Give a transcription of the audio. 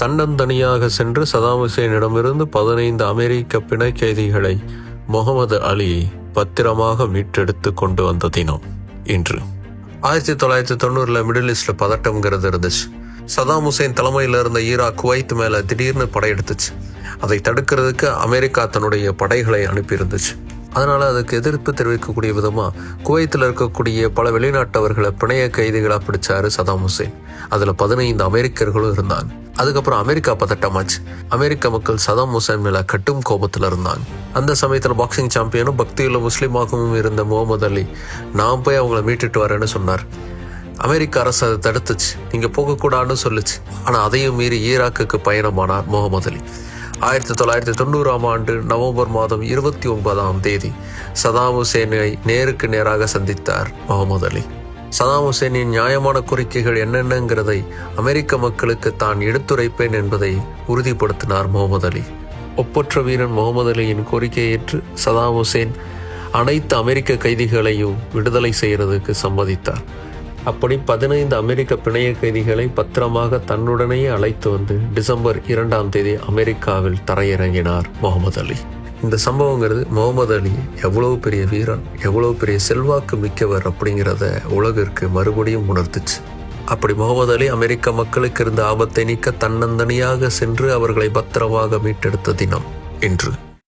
தன்னந்தனியாக சென்று சதாம் ஹுசேனிடமிருந்து 15 அமெரிக்க பிணை கைதிகளை முகமது அலி பத்திரமாக மீட்டெடுத்து கொண்டு வந்த தினம் இன்று. 1990 மிடில் ஈஸ்ட்ல பதட்டம்ங்கிறது இருந்துச்சு. சதாம் ஹுசேன் தலைமையில் இருந்த ஈராக் குவைத் மேல திடீர்னு படையெடுத்துச்சு. அதை தடுக்கிறதுக்கு அமெரிக்கா தன்னுடைய படைகளை அனுப்பியிருந்துச்சு. அதனால அதுக்கு எதிர்ப்பு தெரிவிக்கக்கூடிய விதமா குவைத்தில் இருக்கக்கூடிய பல வெளிநாட்டவர்களை பிணைய கைதிகளா பிடிச்சாரு சதாம் ஹுசேன். அதுல 15 அமெரிக்கர்களும் இருந்தாங்க. அதுக்கப்புறம் அமெரிக்கா பதட்டமாச்சு. அமெரிக்க மக்கள் சதாம் ஹுசேன் மேல கட்டும் கோபத்துல இருந்தாங்க. அந்த சமயத்துல பாக்ஸிங் சாம்பியனும் பக்தியுள்ள முஸ்லீமாகவும் இருந்த முகமது அலி நான் போய் அவங்கள மீட்டுட்டு வரேன்னு சொன்னார். அமெரிக்க அரசு அதை தடுத்துச்சு. நீங்க போகக்கூடாதுன்னு சொல்லுச்சு. ஆனா அதையும் மீறி ஈராக்குக்கு பயணமானார் முகமது அலி. 1990 நவம்பர் மாதம் 29 சதாம் ஹுசேனை நேருக்கு நேராக சந்தித்தார் முகமது அலி. சதாம் ஹுசேனின் நியாயமான கோரிக்கைகள் என்னென்னங்கிறதை அமெரிக்க மக்களுக்கு தான் எடுத்துரைப்பேன் என்பதை உறுதிப்படுத்தினார் முகமது அலி. ஒப்பற்ற வீரன் முகமது அலியின் கோரிக்கையை ஏற்று சதாம் ஹுசேன் அனைத்து அமெரிக்க கைதிகளையும் விடுதலை செய்யறதுக்கு சம்மதித்தார். அப்படி 15 அமெரிக்க பிணைய கைதிகளை பத்திரமாக தன்னுடனேயே அழைத்து வந்து டிசம்பர் 2 அமெரிக்காவில் தரையிறங்கினார் முகமது அலி. இந்த சம்பவங்கிறது முகமது அலி எவ்வளவு பெரிய வீரன், எவ்வளவு பெரிய செல்வாக்கு மிக்கவர் அப்படிங்கிறத உலகிற்கு மறுபடியும் உணர்த்துச்சு. அப்படி முகமது அலி அமெரிக்க மக்களுக்கு இருந்த ஆபத்தை நீக்க தன்னந்தனியாக சென்று அவர்களை பத்திரமாக மீட்டெடுத்த தினம் இன்று.